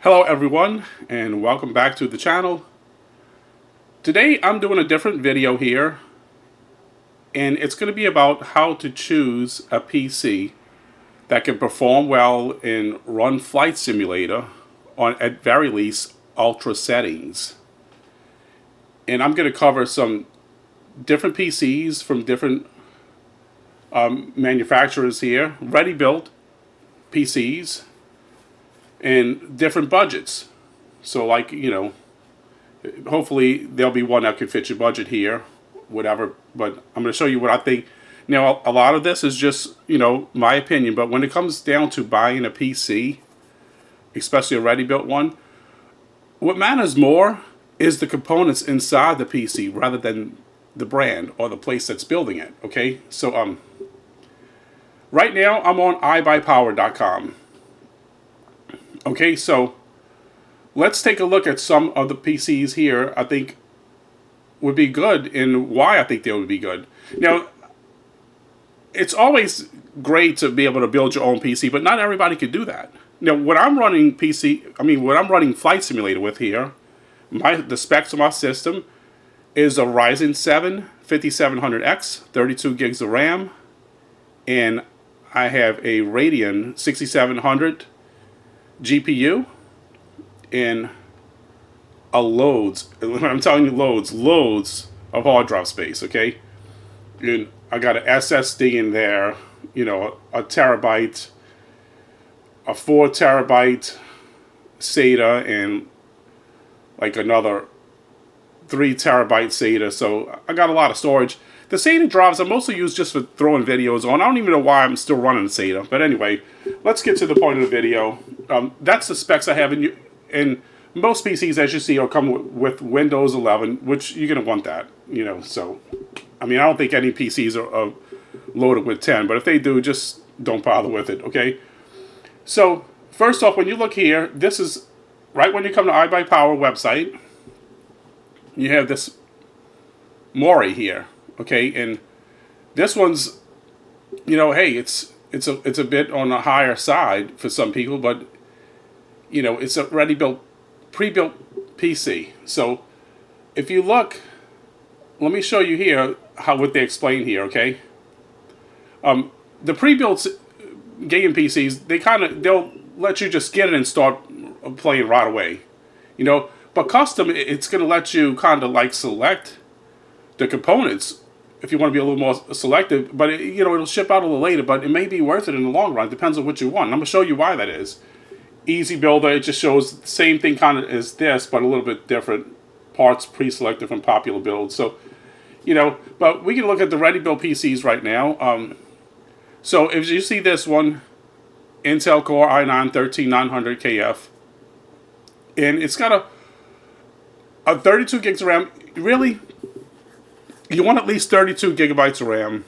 Hello everyone, and welcome back to the channel. Today I'm doing a different video here, and it's going to be about how to choose a PC that can perform well and run Flight Simulator on, at very least, ultra settings. And I'm going to cover some different PCs from different manufacturers here, ready-built PCs, and different budgets. So like, hopefully there'll be one that could fit your budget here, whatever. But I'm going to show you what I think. Now, a lot of this is just, my opinion. But when it comes down to buying a PC, especially a ready-built one, what matters more is the components inside the PC rather than the brand or the place that's building it, okay? So, right now I'm on iBuyPower.com. Okay, so let's take a look at some of the PCs here I think would be good and why I think they would be good. Now, it's always great to be able to build your own PC, but not everybody could do that. Now, when I'm running when I'm running Flight Simulator with here, the specs of my system is a Ryzen 7 5700X, 32 gigs of RAM, and I have a Radeon 6700 GPU and I'm telling you loads of hard drive space, okay? And I got an SSD in there, a terabyte, a 4 terabyte SATA, and like another 3 terabyte SATA. So I got a lot of storage. The SATA drives are mostly used just for throwing videos on. I don't even know why I'm still running SATA. But anyway, let's get to the point of the video. That's the specs I have in most PCs, as you see, will come with Windows 11, which you're going to want that, So, I don't think any PCs are loaded with 10. But if they do, just don't bother with it, okay? So, first off, when you look here, this is right when you come to iBuyPower website. You have this Mori here. Okay, and this one's, hey, it's a bit on the higher side for some people, but it's a pre-built PC. So if you look, let me show you here what they explain here. Okay, the pre-built game PCs, they'll let you just get it and start playing right away, But custom, it's going to let you kind of like select the components if you want to be a little more selective, but it'll ship out a little later, but it may be worth it in the long run. It depends on what you want. And I'm going to show you why that is. Easy Builder, it just shows the same thing kind of as this, but a little bit different parts pre-selected from popular builds. So, but we can look at the ready-built PCs right now. So if you see this one, Intel Core i9-13900KF, and it's got a 32 gigs of RAM. Really? You want at least 32 gigabytes of RAM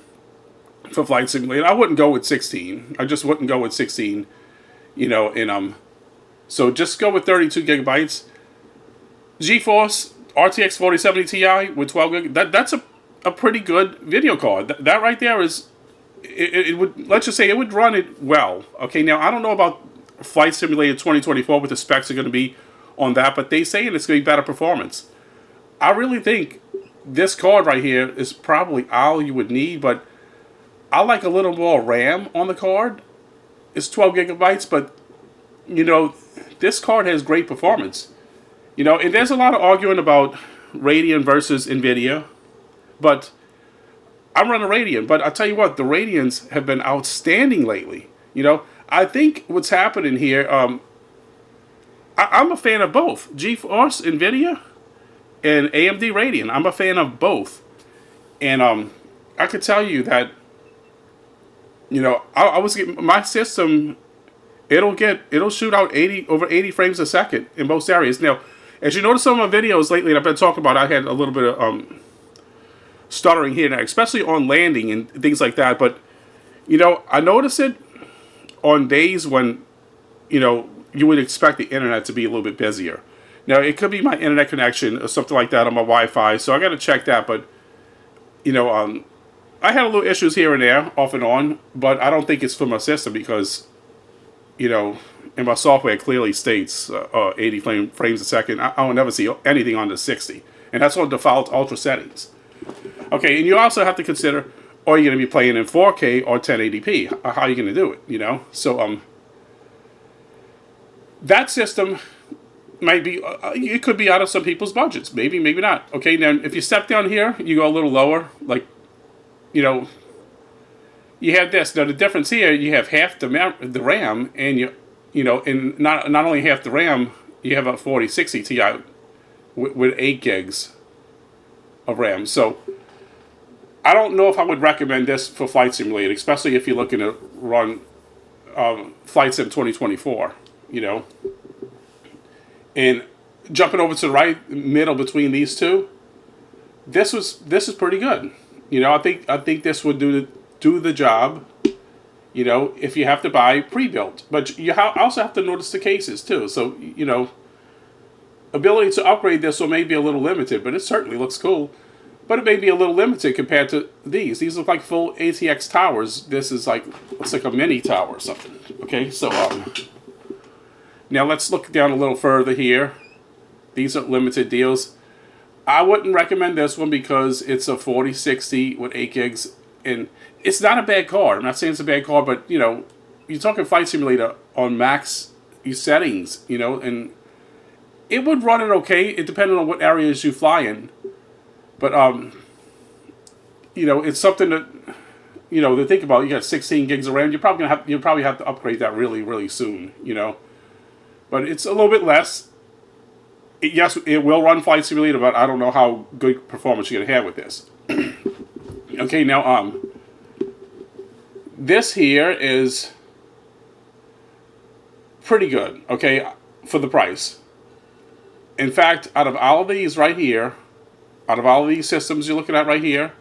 for Flight Simulator. I wouldn't go with 16. I just wouldn't go with 16, so just go with 32 gigabytes. GeForce RTX 4070 Ti with 12 gig. That's a pretty good video card. That right there is, it would, let's just say it would run it well. Okay, now I don't know about Flight Simulator 2024 what the specs are going to be on that, but they say it's going to be better performance. I really think this card right here is probably all you would need, but I like a little more RAM on the card. It's 12 gigabytes, but, this card has great performance. And there's a lot of arguing about Radeon versus NVIDIA, but I'm running Radeon. But I tell you what, the Radeons have been outstanding lately. I think what's happening here, I'm a fan of both. GeForce, NVIDIA, and AMD Radeon. I'm a fan of both. And I could tell you that, I was getting my system, it'll shoot out over 80 frames a second in most areas. Now, as you notice some of my videos lately that I've been talking about, I had a little bit of stuttering here now, especially on landing and things like that. But, I notice it on days when, you would expect the internet to be a little bit busier. Now, it could be my internet connection or something like that on my Wi-Fi, so I got to check that. But, I had a little issues here and there, off and on, but I don't think it's for my system because, and my software clearly states 80 frames a second. I will never see anything under 60, and that's on default ultra settings. Okay, and you also have to consider, are you going to be playing in 4K or 1080p? How are you going to do it? You know, so that system might be, it could be out of some people's budgets. Maybe, maybe not. Okay, now if you step down here, you go a little lower, like, you know, you have this. Now the difference here, you have half the RAM, and you know, and not only half the RAM, you have a 4060 Ti with 8 gigs of RAM. So I don't know if I would recommend this for Flight Simulator, especially if you're looking to run Flight Sim 2024. You know, and jumping over to the right middle between these two, this is pretty good. You know, I think this would do the job. You know, if you have to buy pre-built, but you also have to notice the cases too. So you know, ability to upgrade this will may be a little limited, but it certainly looks cool. But it may be a little limited compared to these. These look like full ATX towers. This is like, looks like a mini tower or something. Okay, so now let's look down a little further here. These are limited deals. I wouldn't recommend this one because it's a 4060 with 8 gigs, and it's not a bad card. I'm not saying it's a bad card, but you know, you're talking Flight Simulator on max settings, you know, and it would run it okay. It depends on what areas you fly in. But you know, it's something that, you know, to think about. You got 16 gigs of RAM. You'll probably have to upgrade that really, really soon. You know, but it's a little bit less. Yes, it will run Flight Simulator, but I don't know how good performance you're gonna have with this. Okay, now this here is pretty good. Okay, for the price. In fact, out of all of these right here. Out of all of these systems you're looking at right here,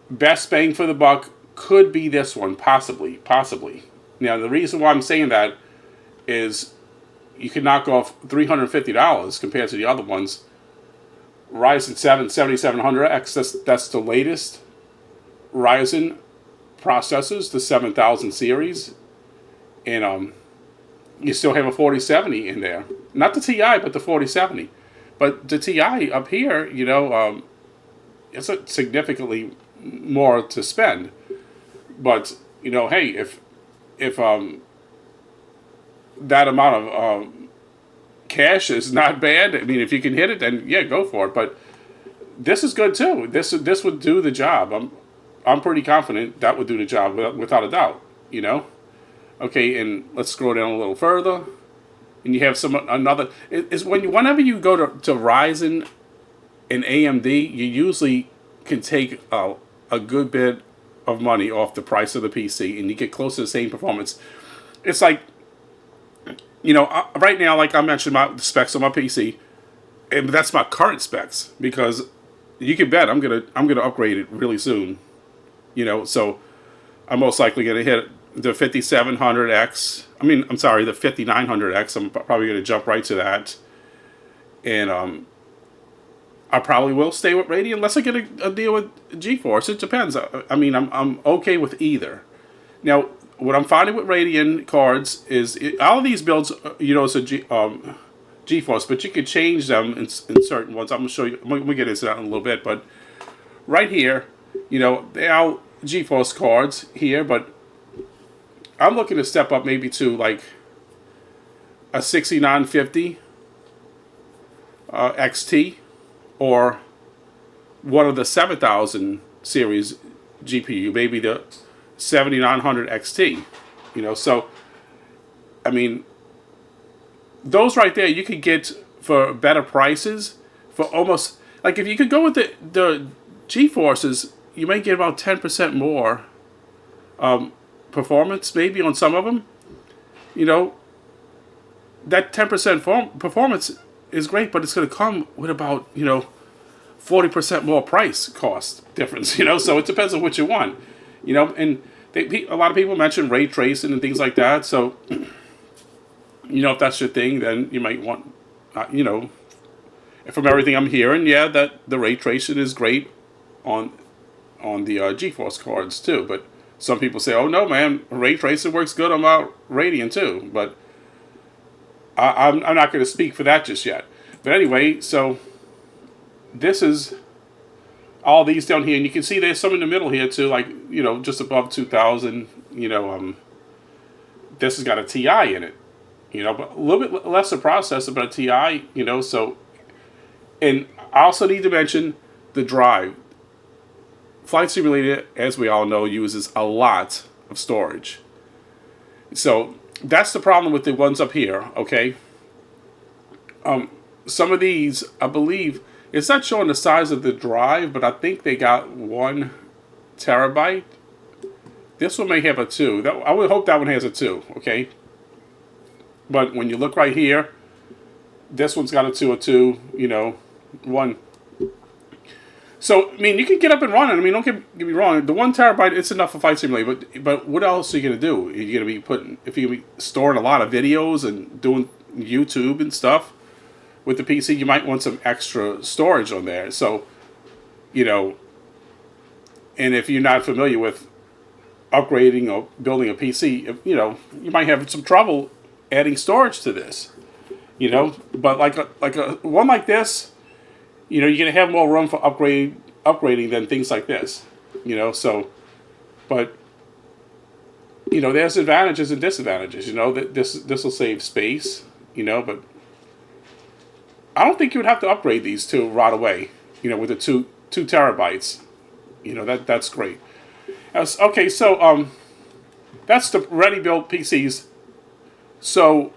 best bang for the buck could be this one, possibly. Now, the reason why I'm saying that is you can knock off $350 compared to the other ones. Ryzen 7 7700X, that's the latest Ryzen processors, the 7000 series, and you still have a 4070 in there. Not the TI, but the 4070. But the TI up here, you know, it's a significantly more to spend. But you know, hey, if that amount of cash is not bad, I mean, if you can hit it, then yeah, go for it. But this is good too. This would do the job. I'm pretty confident that would do the job without a doubt. You know, okay, and let's scroll down a little further. And you have another. Whenever you go to Ryzen and AMD, you usually can take a good bit of money off the price of the PC, and you get close to the same performance. It's like, you know, right now, like I mentioned, the specs on my PC, and that's my current specs, because you can bet I'm gonna upgrade it really soon. You know, so I'm most likely gonna hit the 5700X. I'm sorry, the 5900X. I'm probably going to jump right to that. And I probably will stay with Radeon unless I get a deal with GeForce. It depends. I mean, I'm okay with either. Now, what I'm finding with Radeon cards is all of these builds, you know, it's a GeForce, but you can change them in certain ones. I'm going to show you. I'm going to get into that in a little bit. But right here, you know, they are GeForce cards here, but I'm looking to step up maybe to like a 6950 XT or one of the 7000 series GPU, maybe the 7900 XT. You know, so I mean, those right there you could get for better prices for almost, like, if you could go with the GeForces, you may get about 10% more performance maybe on some of them. You know, that 10% performance is great, but it's going to come with about, you know, 40% more price cost difference, you know, so it depends on what you want, you know, and a lot of people mention ray tracing and things like that, so, you know, if that's your thing, then you might want, you know, from everything I'm hearing, yeah, that the ray tracing is great on the GeForce cards too, but Some people say, "Oh no, man, ray tracing works good on my Radeon too," but I'm not going to speak for that just yet. But anyway, so this is all these down here, and you can see there's some in the middle here too, like just above 2,000. This has got a TI in it, but a little bit less of processor, but a TI, So, and I also need to mention the drive. Flight Simulator, as we all know, uses a lot of storage. So that's the problem with the ones up here, okay? Some of these, I believe, it's not showing the size of the drive, but I think they got 1 terabyte. This one may have a 2. I would hope that one has a 2, okay? But when you look right here, this one's got a 2, 1. So, I mean, you can get up and run it. I mean, don't get me wrong. The 1 terabyte, it's enough for Flight Simulator. But what else are you going to do? You're going to be if you're going to be storing a lot of videos and doing YouTube and stuff with the PC, you might want some extra storage on there. So, and if you're not familiar with upgrading or building a PC, you might have some trouble adding storage to this. But like a one like this, you're going to have more room for upgrading than things like this. So, but there's advantages and disadvantages. That this will save space. But I don't think you would have to upgrade these two right away. With the two terabytes. That's great. Okay, so that's the ready-built PCs. So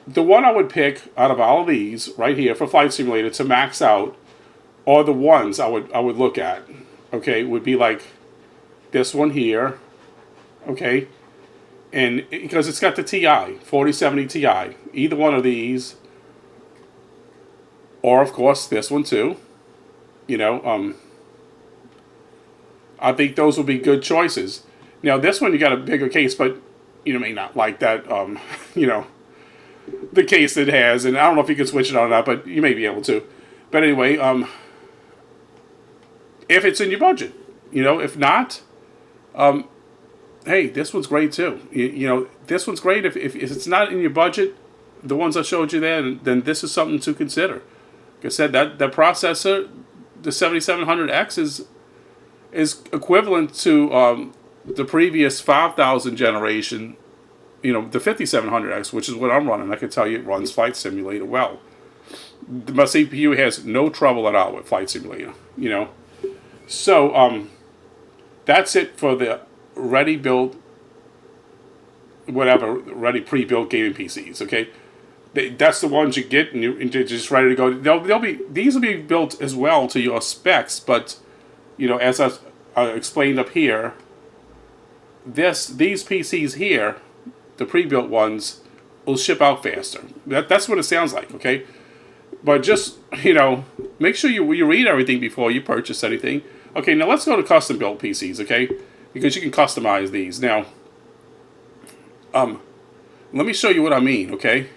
the one I would pick out of all of these right here for Flight Simulator to max out, or the ones I would look at, okay, would be like this one here, okay, and because it's got the TI 4070 Ti, either one of these, or of course this one too, I think those will be good choices. Now this one you got a bigger case, but you may not like that, the case it has, and I don't know if you can switch it on or not, but you may be able to. But anyway, if it's in your budget, if not, hey, this one's great too. This one's great. If it's not in your budget, the ones I showed you there, then this is something to consider. Like I said, that processor, the 7700X is equivalent to the previous 5000 generation, the 5700X, which is what I'm running. I can tell you it runs Flight Simulator well. My CPU has no trouble at all with Flight Simulator, So, that's it for the ready-built, ready pre-built gaming PCs, okay? That's the ones you get and you're just ready to go. These will be built as well to your specs, but, as I explained up here, these PCs here, the pre-built ones, will ship out faster. That's what it sounds like, okay? But just, make sure you read everything before you purchase anything. Okay, now let's go to custom-built PCs, okay? Because you can customize these. Now, let me show you what I mean, okay?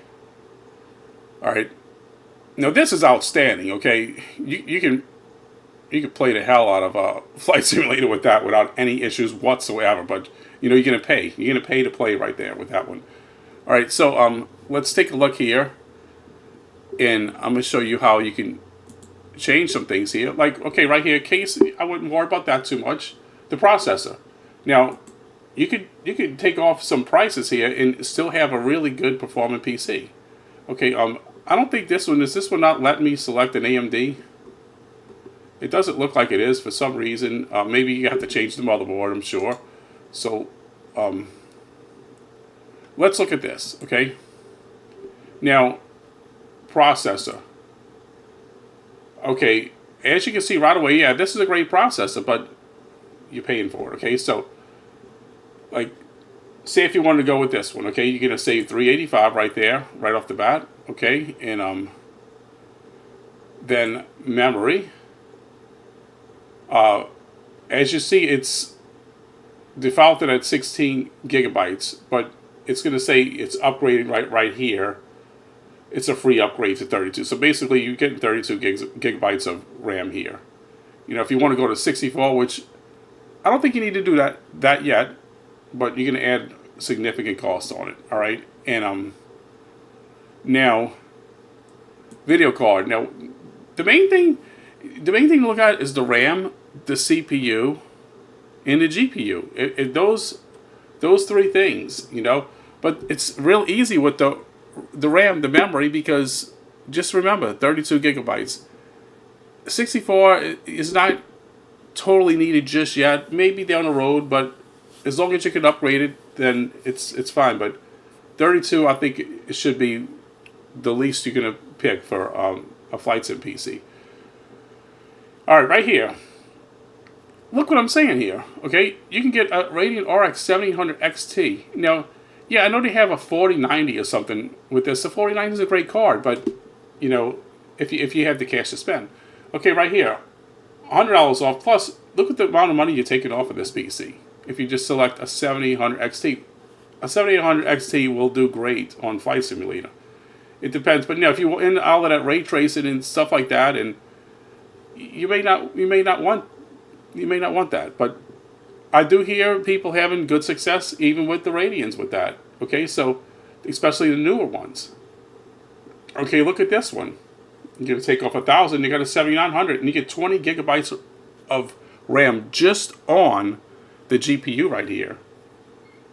All right. Now, this is outstanding, okay? You can play the hell out of Flight Simulator with that without any issues whatsoever. But you're gonna pay. You're gonna pay to play right there with that one. All right. So let's take a look here, and I'm gonna show you how you can change some things here. Like, okay, right here, case. I wouldn't worry about that too much. The processor. Now, you could take off some prices here and still have a really good performing PC. Okay. I don't think this one is. This one not letting me select an AMD? It doesn't look like it is for some reason. Maybe you have to change the motherboard, I'm sure. So, let's look at this, okay? Now, processor. Okay, as you can see right away, yeah, this is a great processor, but you're paying for it, okay? So, like, say if you wanted to go with this one, okay? You're going to save $385 right there, right off the bat, okay? And then memory. As you see, it's defaulted at 16 gigabytes, but it's going to say it's upgrading right here. It's a free upgrade to 32. So basically, you're getting 32 gigabytes of RAM here. If you want to go to 64, which I don't think you need to do that yet, but you're gonna add significant cost on it. All right, and now video card. Now the main thing to look at is the RAM, the CPU, and the GPU. Those three things, you know. But it's real easy with the RAM, the memory, because just remember 32 gigabytes. 64 is not totally needed just yet. Maybe down the road, but as long as you can upgrade it, then it's fine. But 32, I think it should be the least you're gonna pick for a flight sim PC. All right, right here. Look what I'm saying here. Okay, you can get a Radeon RX 7800 XT. Now, yeah, I know they have a 4090 or something with this. The 4090 is a great card, but you know, if you have the cash to spend. Okay, right here, $100 off. Plus, look at the amount of money you're taking off of this PC. If you just select a 7800 XT, a 7800 XT will do great on Flight Simulator. It depends, but you know, if you in all of that ray tracing and stuff like that, and you may not want that. But I do hear people having good success even with the Radeons with that. Okay, so especially the newer ones. Okay, look at this one. You're going to take off 1,000, you got a 7900, and you get 20 gigabytes of RAM just on the GPU right here.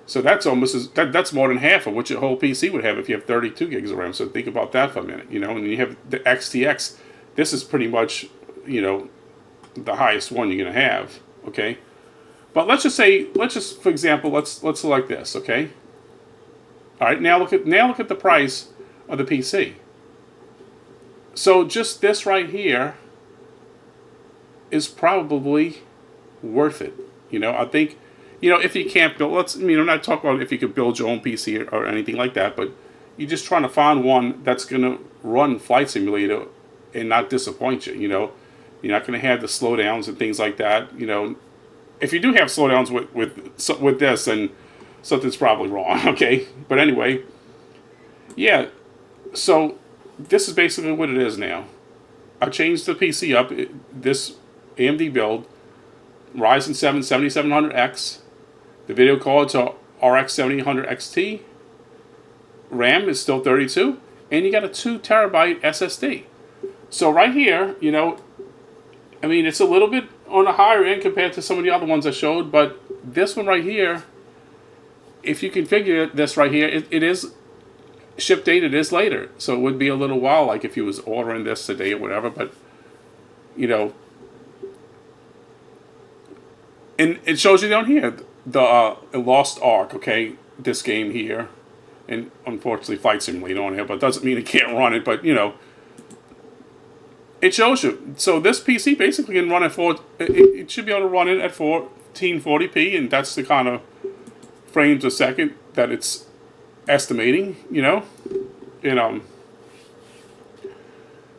So that's that's more than half of what your whole PC would have if you have 32 gigs of RAM. So think about that for a minute, you know. And you have the XTX. This is pretty much, you know, the highest one you're going to have. Okay, but let's just for example, let's select this. Okay. All right. Now look at the price of the PC. So just this right here is probably worth it. You know, I think, you know, if you can't build, I'm not talking about if you could build your own PC or anything like that, but you're just trying to find one that's going to run Flight Simulator and not disappoint you. You know, you're not going to have the slowdowns and things like that. You know, if you do have slowdowns with this, then something's probably wrong. Okay, but anyway, yeah. So this is basically what it is now. I changed the PC up. This AMD build, Ryzen 7 7700X. The video card to RX 7800 XT. RAM is still 32, and you got a 2 terabyte SSD. So right here, you know, I mean, it's a little bit on the higher end compared to some of the other ones I showed, but this one right here, if you configure this right here, it is ship date, it is later, so it would be a little while, like if you was ordering this today or whatever. But you know, and it shows you down here the Lost Ark. Okay, this game here, and unfortunately Flight Simulator on here, but doesn't mean it can't run it. But you know, it shows you. So this PC basically can run at it should be able to run it at 1440p, and that's the kind of frames a second that it's estimating, you know. And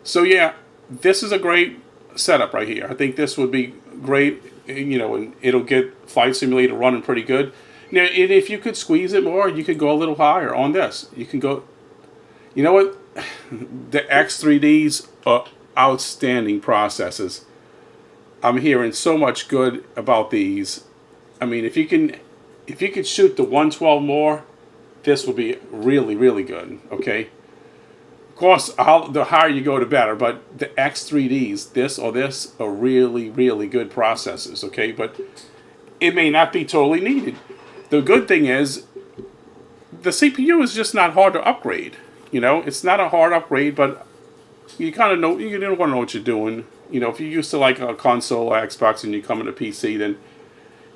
so yeah, this is a great setup right here. I think this would be great, you know, and it'll get Flight Simulator running pretty good. Now, and if you could squeeze it more, you could go a little higher on this. You can go, you know what, the X3Ds are outstanding processors. I'm hearing so much good about these. I mean, if you could shoot the 112 more, this will be really, really good. Okay. Of course, the higher you go, the better. But the X3Ds, this are really, really good processors. Okay, but it may not be totally needed. The good thing is, the CPU is just not hard to upgrade. You know, it's not a hard upgrade, but you kind of know, you don't want to know what you're doing. You know, if you're used to like a console or Xbox and you come in a PC, then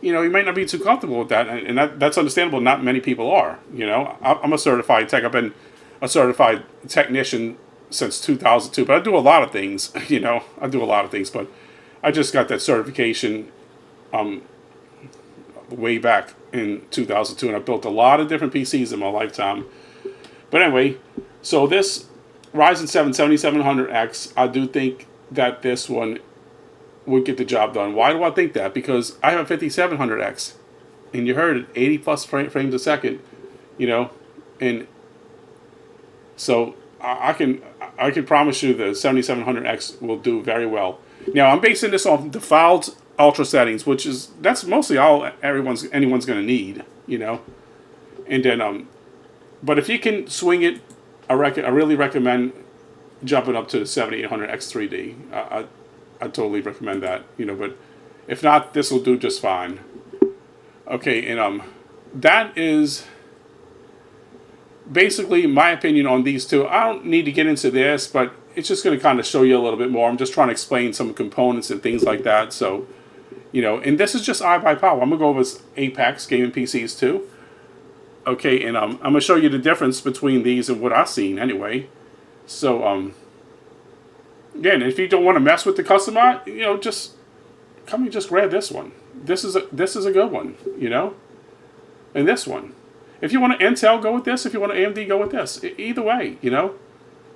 you know, you might not be too comfortable with that, and that's understandable. Not many people are. You know, I'm a certified tech. I've been a certified technician since 2002, but I do a lot of things. You know, I do a lot of things, but I just got that certification way back in 2002, and I built a lot of different PCs in my lifetime. But anyway, so this Ryzen 7 7700X, I do think that this one would get the job done. Why do I think that? Because I have a 5700X, and you heard it, 80 plus frames a second, you know, and so I can promise you the 7700X will do very well. Now I'm basing this on the filed ultra settings, which is that's mostly all anyone's going to need, you know. And then but if you can swing it, I really recommend jumping up to the 7800 X3D. I totally recommend that, you know. But if not, this will do just fine. Okay, and that is basically my opinion on these two. I don't need to get into this, but it's just going to kind of show you a little bit more. I'm just trying to explain some components and things like that. So, you know, and this is just iBuyPower. I'm going to go over Apex gaming PCs too. Okay, and I'm going to show you the difference between these and what I've seen anyway. So, again, if you don't want to mess with the customize, you know, just come and just grab this one. This is a good one, you know. And this one. If you want an Intel, go with this. If you want an AMD, go with this. Either way, you know.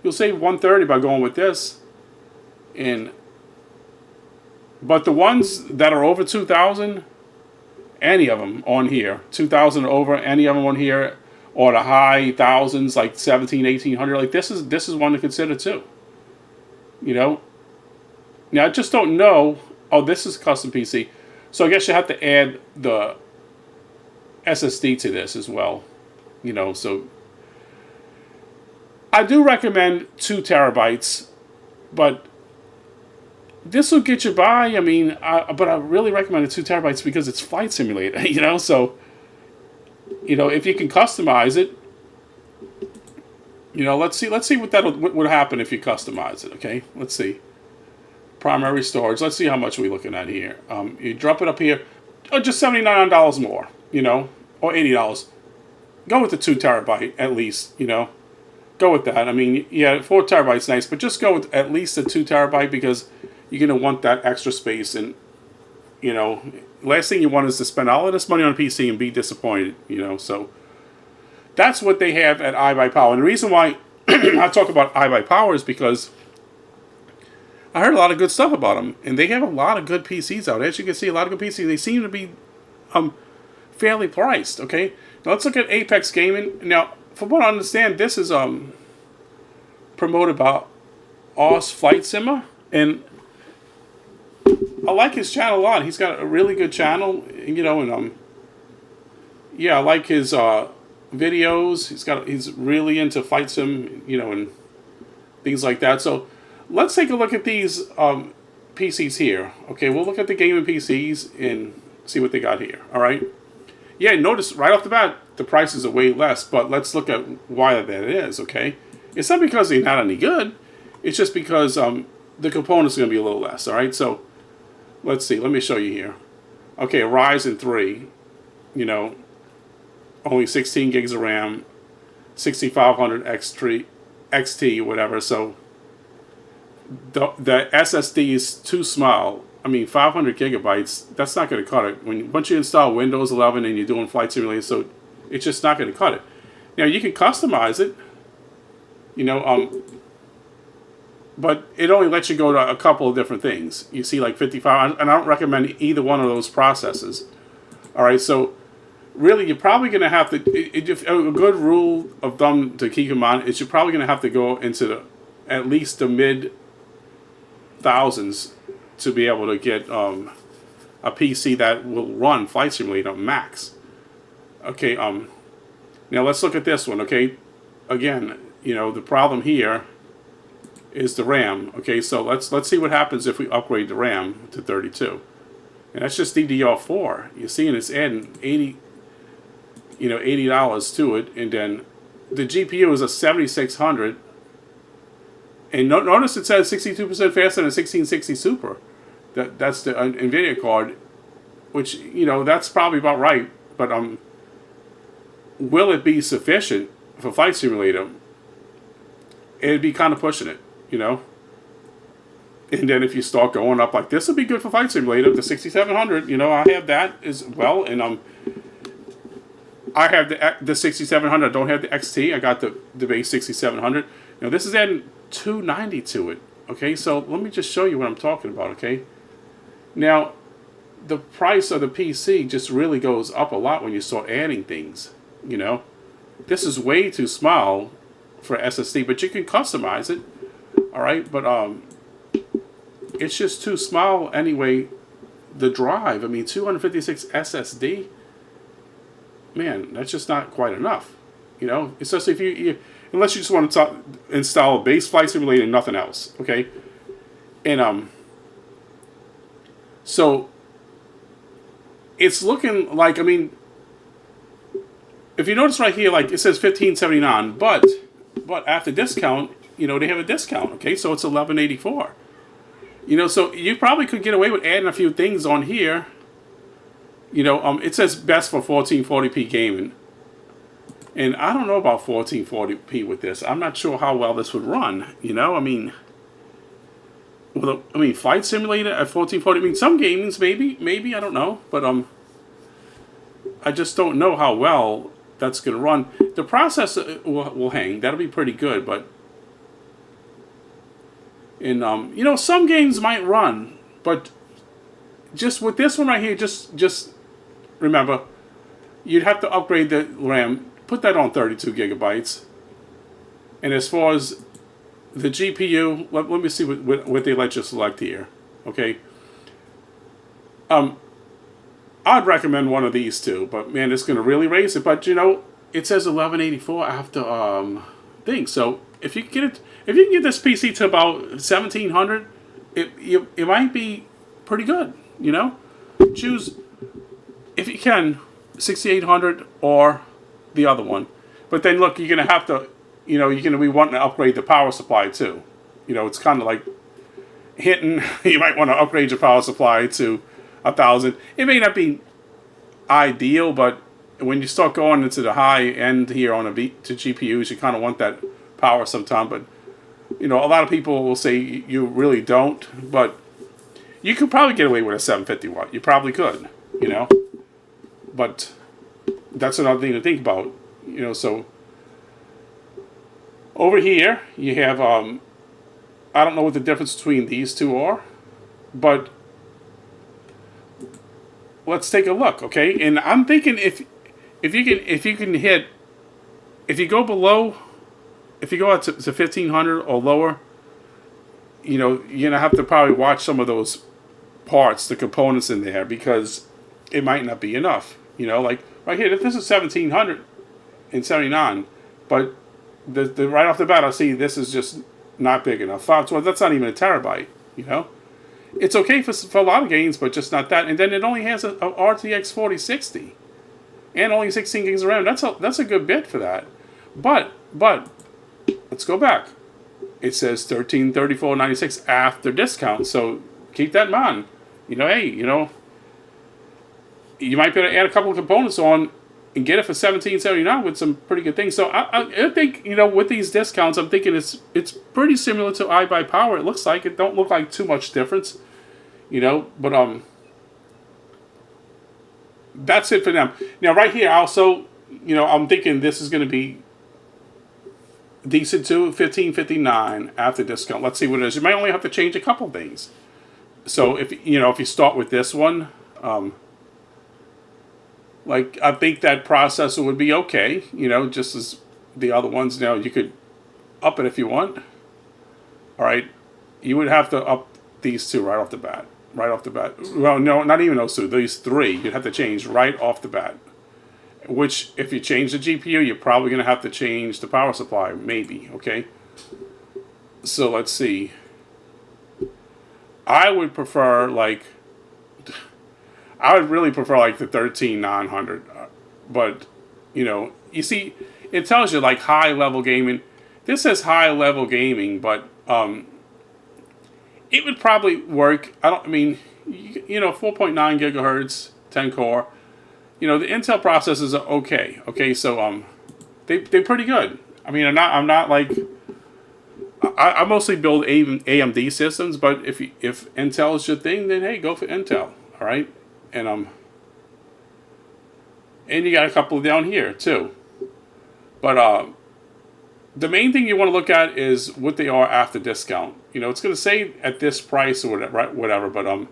You'll save $130 by going with this. But the ones that are over 2,000, any of them on here, 2,000 over, any of them on here, or the high thousands, like 17, 1800, like this is one to consider too. You know. Now I just don't know. Oh, this is custom PC, so I guess you have to add the SSD to this as well. You know, so I do recommend 2 terabytes, but this will get you by. I mean, but I really recommend the 2 terabytes because it's Flight Simulator, you know. So, you know, if you can customize it, you know, let's see what would happen if you customize it. Okay, let's see. Primary storage. Let's see how much we're looking at here. You drop it up here, just $79 more, you know, or $80. Go with the 2 terabyte at least, you know. Go with that. I mean, yeah, 4 terabytes nice, but just go with at least a 2 terabyte because you're gonna want that extra space. And you know, last thing you want is to spend all of this money on a PC and be disappointed. You know, so that's what they have at iBuyPower. And the reason why I talk about iBuyPower is because I heard a lot of good stuff about them, and they have a lot of good PCs out. As you can see, a lot of good PCs. They seem to be fairly priced. Okay, now let's look at Apex Gaming. Now, from what I understand, this is promoted by Oz Flight Simmer, and I like his channel a lot. He's got a really good channel, you know, and yeah, I like his videos. He's really into flight sim, you know, and things like that. So let's take a look at these PCs here. Okay, we'll look at the gaming PCs and see what they got here. All right. Yeah, notice right off the bat the prices are way less, but let's look at why that is. Okay, it's not because they're not any good. It's just because the components are going to be a little less. All right, so let's see. Let me show you here. Okay, Ryzen 3. You know, only 16 gigs of RAM, 6500 XT, whatever. So the SSD is too small. I mean, 500 gigabytes, that's not going to cut it. Once you install Windows 11 and you're doing Flight Simulator, so it's just not going to cut it. Now, you can customize it, you know, but it only lets you go to a couple of different things. You see, like 55, and I don't recommend either one of those processes. All right, so really, you're probably going to have to, a good rule of thumb to keep in mind is you're probably going to have to go into at least the mid thousands to be able to get a PC that will run Flight Simulator max. Okay, now let's look at this one. Okay, again, you know, the problem here is the RAM. Okay, so let's see what happens if we upgrade the RAM to 32, and that's just DDR4. You're seeing it's adding $80 to it, and then the GPU is a 7600. And notice it says 62% faster than a 1660 Super. That's the NVIDIA card, which, you know, that's probably about right. But will it be sufficient for Flight Simulator? It'd be kind of pushing it, you know. And then if you start going up like this, will be good for Flight Simulator. The 6700, you know, I have that as well, and I have the 6700. I don't have the XT. I got the base 6700. Now this is adding 290 to it. Okay, so let me just show you what I'm talking about. Okay, now the price of the PC just really goes up a lot when you start adding things. You know, this is way too small for SSD, but you can customize it. All right, but it's just too small anyway. the drive. I mean, 256 SSD. Man, that's just not quite enough. You know, especially if unless you just want to install a base flight simulator and nothing else. Okay, and so it's looking like, I mean, if you notice right here, like it says 1579, but after discount, you know, they have a discount. Okay, so it's 1184. You know, so you probably could get away with adding a few things on here. You know, it says best for 1440p gaming, and I don't know about 1440p with this. I'm not sure how well this would run. You know, I mean, Flight Simulator at 1440. I mean, some gamings maybe I don't know, but I just don't know how well that's going to run. The processor will hang. That'll be pretty good, but you know, some games might run, but just with this one right here, just remember, you'd have to upgrade the RAM. Put that on 32 gigabytes. And as far as the GPU, let me see what they let you select here. Okay. I'd recommend one of these two, but man, it's going to really raise it. But you know, it says 1184 after thing. So if you can get this PC to about 1700, it might be pretty good. You know, choose if you can 6800 or the other one. But then look, you're going to have to, you know, you're going to be wanting to upgrade the power supply too. You know, it's kind of like hitting. You might want to upgrade your power supply to 1000. It may not be ideal, but when you start going into the high end here on to GPUs, you kind of want that power sometime. But you know, a lot of people will say you really don't, but you could probably get away with a 750 watt. You probably could, you know. But that's another thing to think about, you know. So over here you have I don't know what the difference between these two are, but let's take a look, okay? And I'm thinking if you can hit, if you go below, if you go out to 1500 or lower, you know, you're gonna have to probably watch some of those parts, the components in there, because it might not be enough. You know, like right here, this is 1779, but the right off the bat, I see this is just not big enough. 512, that's not even a terabyte. You know, it's okay for a lot of games, but just not that. And then it only has a RTX 4060 and only 16 gigs of RAM. That's a good bit for that. But let's go back. It says 1334.96 after discount. So keep that in mind. You know, hey, you know, you might be able to add a couple of components on and get it for $17.79 with some pretty good things. So I think, you know, with these discounts, I'm thinking it's pretty similar to iBuyPower. It looks like it don't look like too much difference, you know. But that's it for them. Now right here, also, you know, I'm thinking this is going to be decent too. $15.59 after discount. Let's see what it is. You might only have to change a couple things. So if you start with this one. Like, I think that processor would be okay, you know, just as the other ones. Now, you could up it if you want. All right. You would have to up these two right off the bat. Right off the bat. Well, no, not even those two. These three, you'd have to change right off the bat. Which, if you change the GPU, you're probably going to have to change the power supply. Maybe, okay? So, let's see. I would prefer, like... I would really prefer like the 13900, but you know, you see, it tells you like high level gaming. This says high level gaming, but it would probably work. I mean, you know, 4.9 gigahertz, 10 core. You know, the Intel processors are okay. Okay, so they're pretty good. I mean, I'm not like I mostly build AMD systems, but if Intel is your thing, then hey, go for Intel. All right. And you got a couple down here too. But the main thing you want to look at is what they are after discount. You know, it's going to say at this price or whatever, but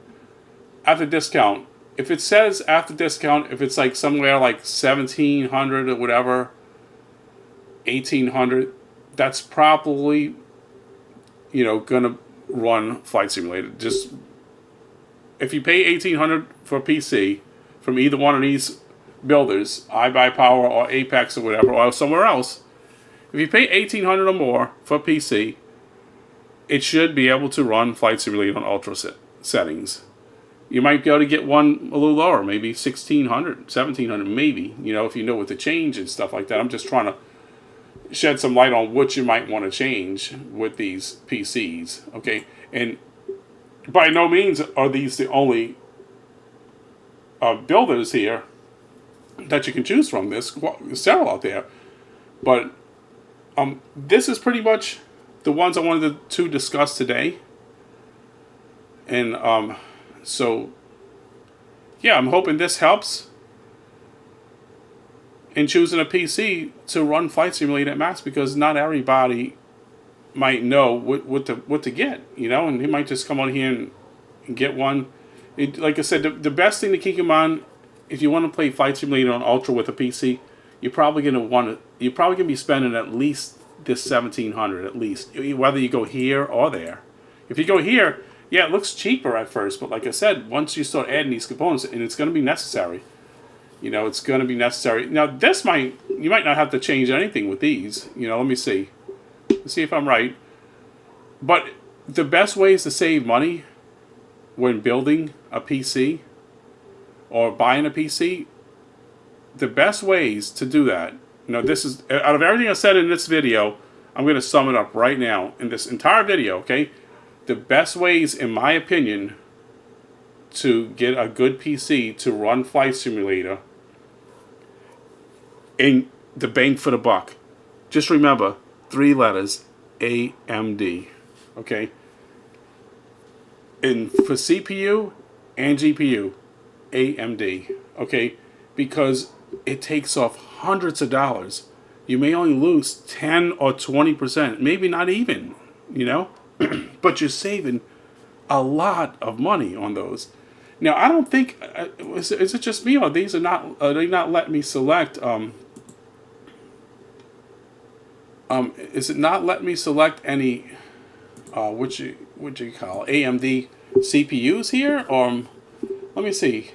after discount, if it says after discount, if it's like somewhere like 1700 or whatever, 1800, that's probably, you know, going to run Flight Simulator. Just if you pay $1,800 for a PC from either one of these builders, iBuyPower or Apex or whatever, or somewhere else, if you pay $1,800 or more for a PC, it should be able to run Flight Simulator on Ultra settings. You might be able to get one a little lower, maybe $1,600, $1,700, maybe, if you know what to change and stuff like that. I'm just trying to shed some light on what you might want to change with these PCs, okay? And by no means are these the only builders here that you can choose from. There's several out there. But this is pretty much the ones I wanted to discuss today. And so, yeah, I'm hoping this helps in choosing a PC to run Flight Simulator at max, because not everybody might know what to get, and he might just come on here and get one. Like I said, the best thing to keep in mind, if you want to play Flight Simulator on Ultra with a PC, you're probably gonna be spending at least this $1,700 at least, whether you go here or there. If you go here, yeah, it looks cheaper at first, but like I said, once you start adding these components, and it's going to be necessary. It's going to be necessary. Now, you might not have to change anything with these. Let me see. Let's see if I'm right. But the best ways to save money when building a PC or buying a PC, the best ways to do that, this is, out of everything I said in this video, I'm going to sum it up right now in this entire video, okay? The best ways, in my opinion, to get a good PC to run Flight Simulator and the bang for the buck. Just remember, 3 letters, AMD, okay? And for CPU and GPU, AMD, okay? Because it takes off hundreds of dollars. You may only lose 10 or 20%, maybe not even, but you're saving a lot of money on those. Now, I don't think, is it just me, or these are they not letting me select, is it not letting me select any, what you call AMD CPUs here, or, let me see.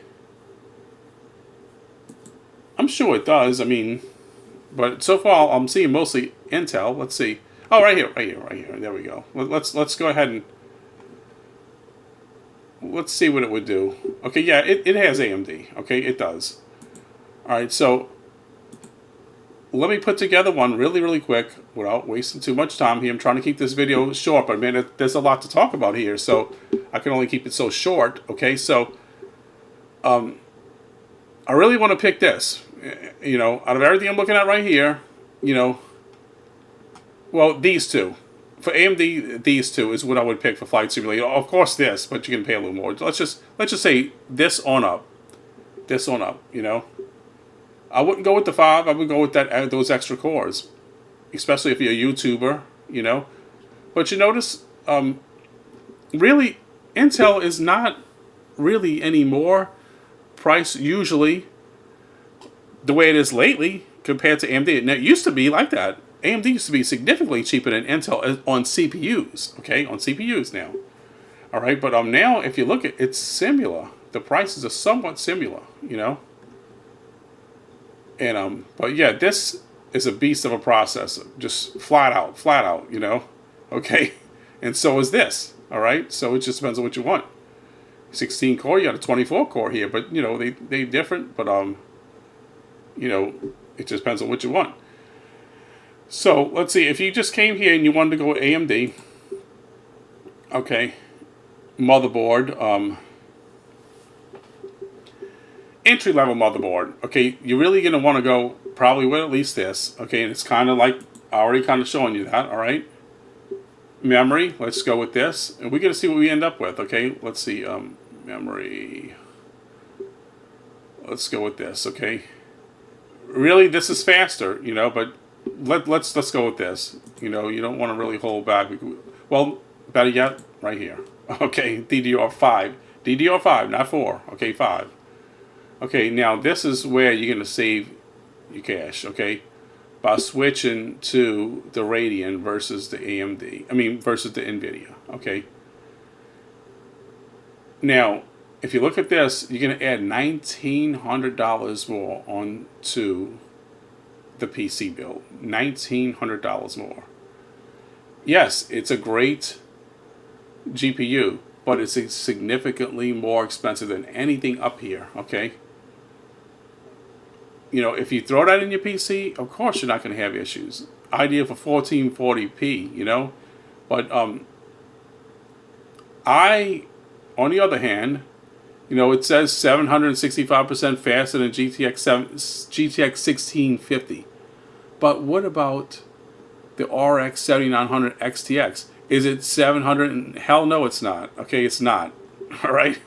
I'm sure it does, but so far I'm seeing mostly Intel. Let's see. Oh, right here. There we go. Let's go ahead and let's see what it would do. Okay, yeah, it has AMD. Okay, it does. All right, so let me put together one really quick without wasting too much time here. I'm trying to keep this video short, but there's a lot to talk about here, so I can only keep it so short. Okay, so I really want to pick this. Out of everything I'm looking at right here, well, these two. For AMD, these two is what I would pick for Flight Simulator. Of course, this, but you can pay a little more. Let's just say this on up. This on up. I wouldn't go with the 5. I would go with those extra cores, especially if you're a YouTuber. But you notice, really, Intel is not really any more price usually the way it is lately compared to AMD. Now, it used to be like that. AMD used to be significantly cheaper than Intel on CPUs, okay? On CPUs now. All right, but now if you look at it's similar. The prices are somewhat similar, And but yeah, this is a beast of a processor, just flat out, Okay? And so is this, all right? So it just depends on what you want. 16 core, you got a 24 core here, but they different, but it just depends on what you want. So let's see, if you just came here and you wanted to go with AMD, okay, motherboard, entry-level motherboard, okay, you're really going to want to go probably with at least this, okay, and it's kind of like, I already kind of showing you that, all right. Memory, let's go with this, and we're going to see what we end up with, okay. Let's see, memory, let's go with this, okay. Really, this is faster, but let's go with this. You don't want to really hold back. Well, better yet, right here. Okay, DDR5, not 4. Okay, 5. Okay, now this is where you're going to save your cash. Okay, by switching to the Radeon versus the AMD. Versus the NVIDIA. Okay. Now, if you look at this, you're going to add $1,900 more onto the PC bill. $1,900 more. Yes, it's a great GPU, but it's significantly more expensive than anything up here, okay? You know, if you throw that in your PC, of course you're not going to have issues. Ideal for 1440p, you know? But on the other hand, you know, it says 765% faster than GTX 1650. But what about the RX 7900 XTX? Is it 700? Hell no, it's not. Okay, it's not. All right.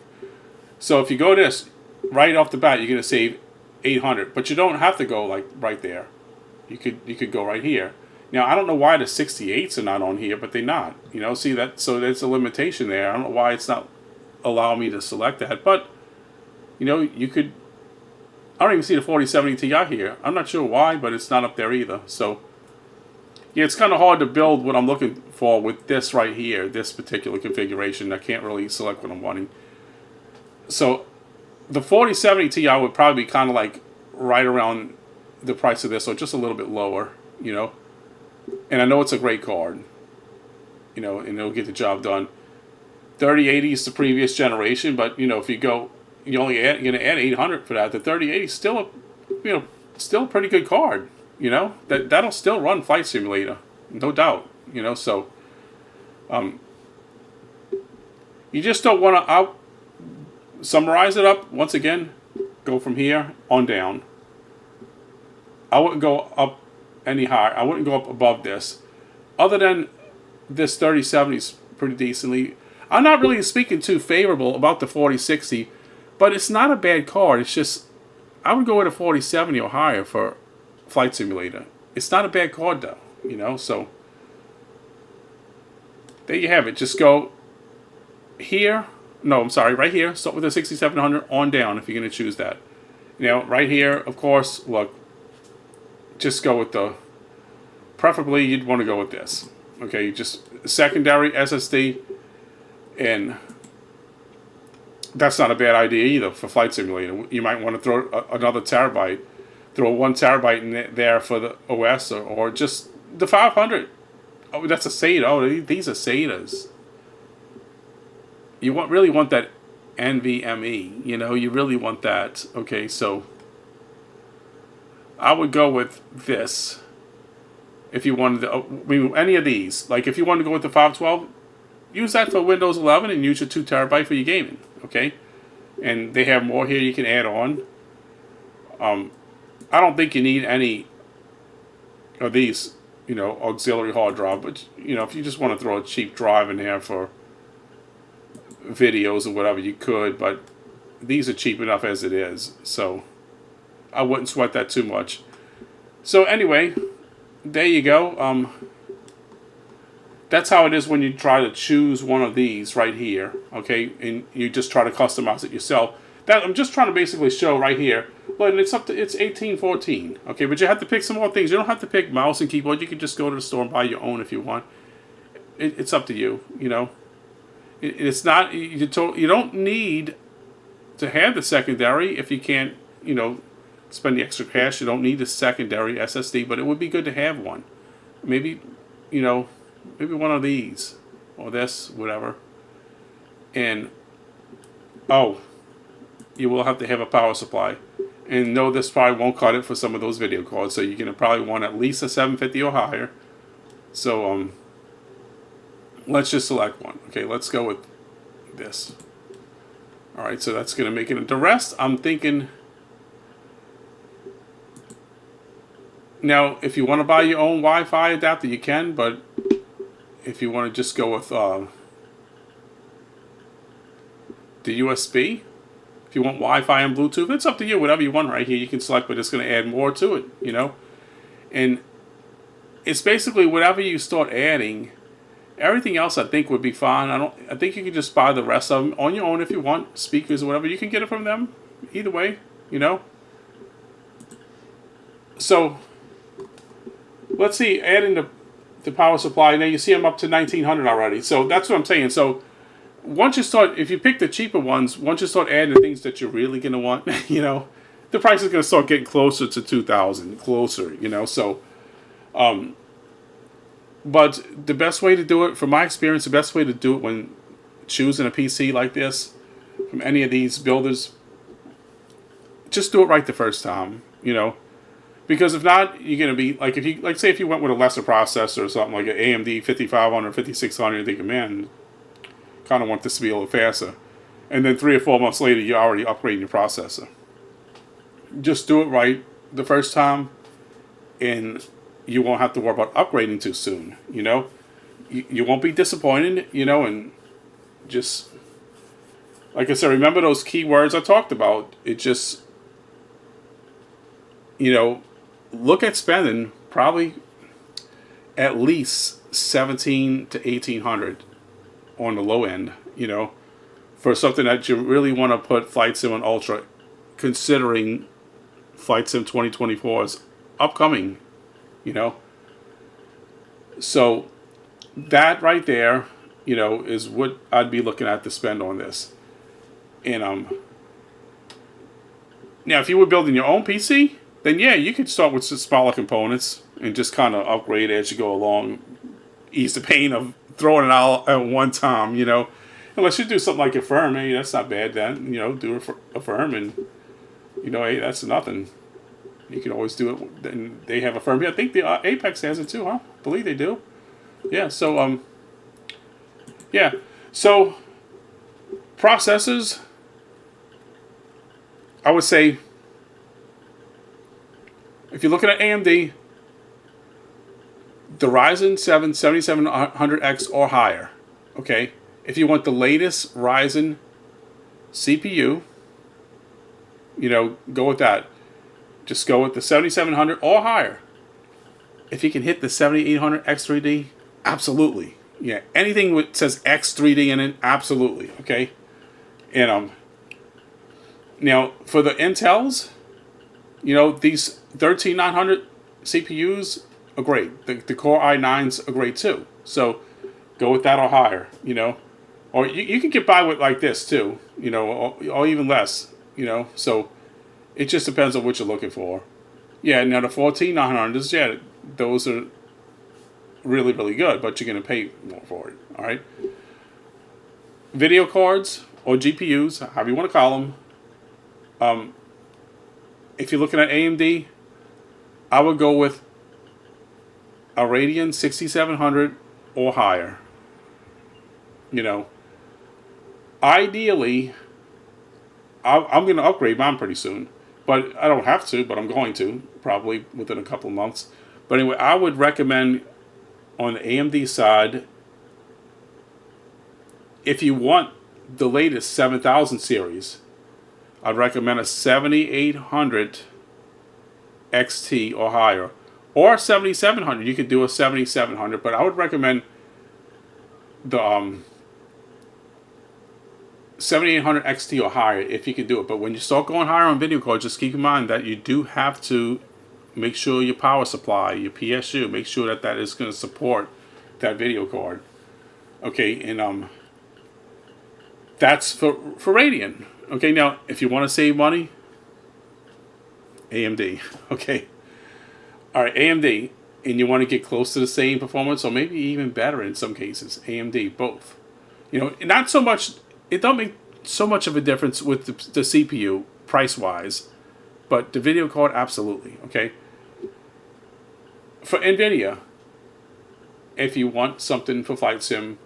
So if you go this right off the bat, you're going to save 800. But you don't have to go like right there. You could go right here. Now I don't know why the 68s are not on here, but they're not. You know, see that? So there's a limitation there. I don't know why it's not allowing me to select that. But you know, you could. I don't even see the 4070 Ti here. I'm not sure why, but it's not up there either. So yeah, it's kind of hard to build what I'm looking for with this right here, this particular configuration. I can't really select what I'm wanting. So the 4070 Ti would probably be kind of like right around the price of this, or just a little bit lower, you know. And I know it's a great card, you know, and it'll get the job done. 3080 is the previous generation, but you know, if you go, you're going to add 800 for that. The 3080 is still a, you know, still a pretty good card. You know, that'll still run Flight Simulator, no doubt. You know, so you just don't want to summarize it up. Once again, go from here on down. I wouldn't go up any higher. I wouldn't go up above this. Other than this 3070 is pretty decently. I'm not really speaking too favorable about the 4060, but it's not a bad card. It's just I would go with a 4070 or higher for Flight Simulator. It's not a bad card though, you know, so there you have it. Just go here. No, I'm sorry, right here. Start with the 6700 on down if you're going to choose that. Now, right here, of course, look, just go with the, preferably you'd want to go with this. Okay, just secondary SSD, and that's not a bad idea either for Flight Simulator. You might want to throw another terabyte. Throw 1 terabyte in there for the OS, or just the 500. Oh, that's a SATA. Oh, these are SATAs. You really want that NVMe. You know, you really want that. Okay, so I would go with this. If you wanted to, I mean, any of these. Like if you wanted to go with the 512, use that for Windows 11 and use your 2 terabyte for your gaming. Okay, and they have more here you can add on. I don't think you need any of these, you know, auxiliary hard drive, but you know, if you just want to throw a cheap drive in there for videos or whatever, you could, but these are cheap enough as it is, so I wouldn't sweat that too much. So anyway, there you go. That's how it is when you try to choose one of these right here, okay, and you just try to customize it yourself. That I'm just trying to basically show right here. But it's 1814, okay. But you have to pick some more things. You don't have to pick mouse and keyboard. You can just go to the store and buy your own if you want. It's up to you, you know. It's not you don't need to have the secondary if you can't, you know, spend the extra cash. You don't need the secondary SSD, but it would be good to have one. Maybe, you know, maybe one of these or this, whatever. And oh, you will have to have a power supply. And no, this probably won't cut it for some of those video cards, so you're going to probably want at least a 750 or higher. So let's just select one. Okay, let's go with this. Alright, so that's going to make it. The rest, I'm thinking, now if you want to buy your own Wi-Fi adapter, you can, but if you want to just go with the USB, if you want Wi-Fi and Bluetooth, it's up to you. Whatever you want right here, you can select, but it's going to add more to it, you know. And it's basically whatever you start adding. Everything else, I think, would be fine. I think you can just buy the rest of them on your own if you want. Speakers or whatever, you can get it from them. Either way, you know. So let's see, adding the power supply. Now you see I'm up to 1900 already. So that's what I'm saying. So once you start, if you pick the cheaper ones, once you start adding the things that you're really going to want, the price is going to start getting closer to 2,000, closer. So, but the best way to do it, from my experience, the best way to do it when choosing a PC like this from any of these builders, just do it right the first time. Because if not, you're going to be, like, say if you went with a lesser processor or something like an AMD 5500, 5600, you think, man, kind of want this to be a little faster. And then 3 or 4 months later, you're already upgrading your processor. Just do it right the first time, and you won't have to worry about upgrading too soon. You won't be disappointed, and just, like I said, remember those keywords I talked about. It just, look at spending probably at least 17 to 1800 on the low end, for something that you really want to put Flight Sim on Ultra, considering Flight Sim 2024 is upcoming, So that right there, is what I'd be looking at to spend on this. And now if you were building your own PC, then yeah, you could start with some smaller components and just kind of upgrade as you go along. Ease the pain of throwing it all at one time, Unless you do something like a firm, hey, that's not bad then. Do a firm and, hey, that's nothing. You can always do it. Then they have a firm. Yeah, I think the Apex has it too, huh? I believe they do. Yeah, so, yeah. So, processors, I would say, if you're looking at AMD, the Ryzen 7 7700X or higher, okay? If you want the latest Ryzen CPU, go with that. Just go with the 7700 or higher. If you can hit the 7800 X3D, absolutely. Yeah, anything that says X3D in it, absolutely, okay? And now for the Intels, these 13900 CPUs are great. The Core i9s are great too. So go with that or higher, Or you can get by with like this too, or even less, So it just depends on what you're looking for. Yeah, now the 14900s, yeah, those are really, really good, but you're going to pay more for it, all right? Video cards or GPUs, however you want to call them, if you're looking at AMD, I would go with a Radeon 6700 or higher. Ideally, I'm going to upgrade mine pretty soon. But I don't have to, but I'm going to, probably within a couple of months. But anyway, I would recommend on the AMD side, if you want the latest 7000 series, I'd recommend a 7800 XT or higher. Or 7700. You could do a 7700, but I would recommend the 7800 XT or higher if you can do it. But when you start going higher on video cards, just keep in mind that you do have to make sure your power supply, your PSU, make sure that is going to support that video card. Okay, and that's for Radeon. Okay, now if you want to save money, AMD. Okay, all right, AMD, and you want to get close to the same performance, or maybe even better in some cases. AMD, both. Not so much. It don't make so much of a difference with the CPU price-wise, but the video card, absolutely. Okay. For NVIDIA, if you want something for Flight Sim,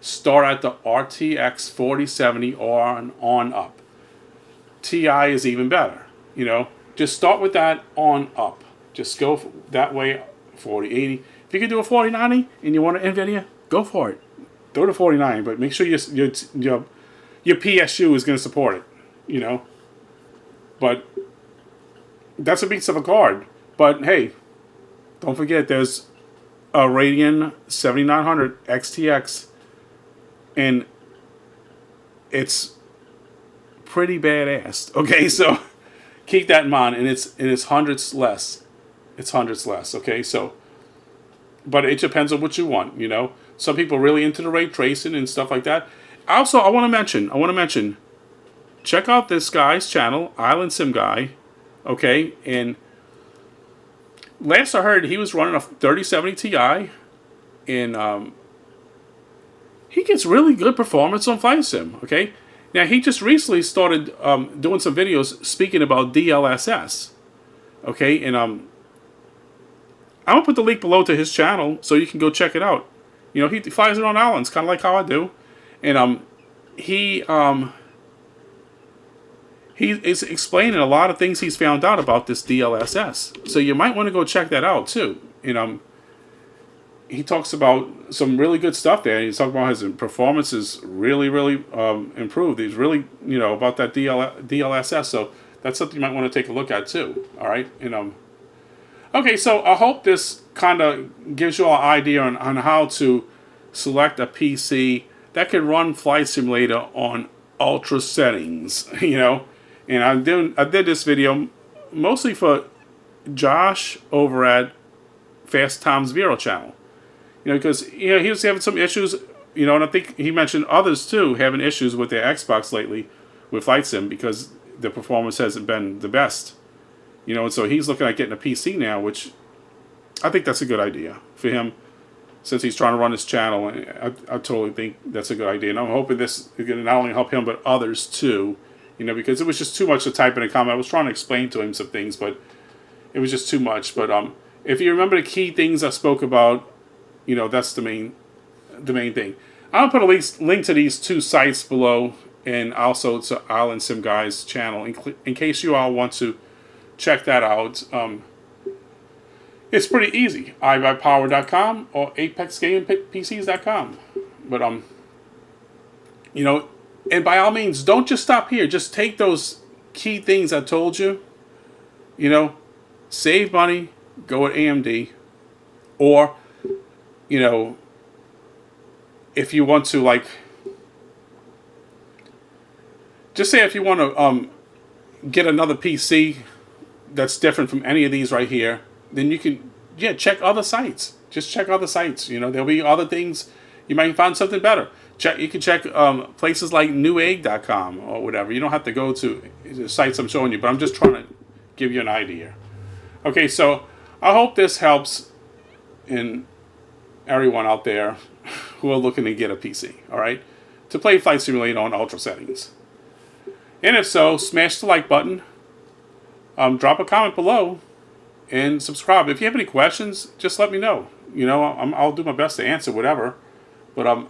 start at the RTX 4070 or on up. TI is even better. Just start with that on up. Just go that way, 4080. If you can do a 4090 and you want an NVIDIA, go for it. Go to 4090, but make sure your PSU is going to support it, But that's a beast of a card. But hey, don't forget there's a Radeon 7900 XTX, and it's pretty badass. Okay, so keep that in mind, and it's hundreds less. It's hundreds less. Okay, so, but it depends on what you want. Some people are really into the ray tracing and stuff like that. Also, I want to mention, check out this guy's channel, Island Sim Guy. Okay, and last I heard, he was running a 3070 Ti, and he gets really good performance on Flight Sim. Okay, now he just recently started doing some videos speaking about DLSS. Okay, and I'm gonna put the link below to his channel so you can go check it out. You know, he flies it on islands, kind of like how I do, and he is explaining a lot of things he's found out about this DLSS. So you might want to go check that out too. And he talks about some really good stuff there. He's talking about his performance is really, really improved. He's really, you know, about that DLSS. So that's something you might want to take a look at too. All right. And okay, so I hope this kind of gives you all an idea on how to select a PC that can run Flight Simulator on ultra settings. You know. And I did this video mostly for Josh over at Fast Times Vero channel. You know, because he was having some issues, you know, and I think he mentioned others too having issues with their Xbox lately with Flight Sim because the performance hasn't been the best. You know, and so he's looking at getting a PC now, which I think that's a good idea for him since he's trying to run his channel. I totally think that's a good idea. And I'm hoping this is going to not only help him but others too. You know, because it was just too much to type in a comment. I was trying to explain to him some things, but it was just too much. But if you remember the key things I spoke about, you know, that's the main thing. I'll put a link to these two sites below, and also to Island Sim Guy's channel in case you all want to check that out. It's pretty easy. iBuyPower.com or ApexGamingPCs.com. But you know. And by all means, don't just stop here. Just take those key things I told you. You know, save money, go with AMD. Or, you know, if you want to, like, just say if you want to get another PC that's different from any of these right here, then you can, yeah, check other sites. Just check other sites. You know, there'll be other things. You might find something better. You can check places like newegg.com or whatever. You don't have to go to the sites I'm showing you, but I'm just trying to give you an idea. Okay, so I hope this helps in everyone out there who are looking to get a PC, all right, to play Flight Simulator on ultra settings. And if so, smash the like button, drop a comment below, and subscribe. If you have any questions, just let me know. You know, I'll do my best to answer whatever. But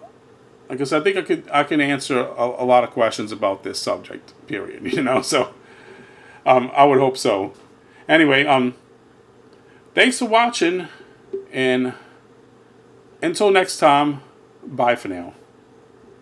like I said, I think I can answer a lot of questions about this subject, period. You know, so I would hope so. Anyway, thanks for watching, and until next time, bye for now.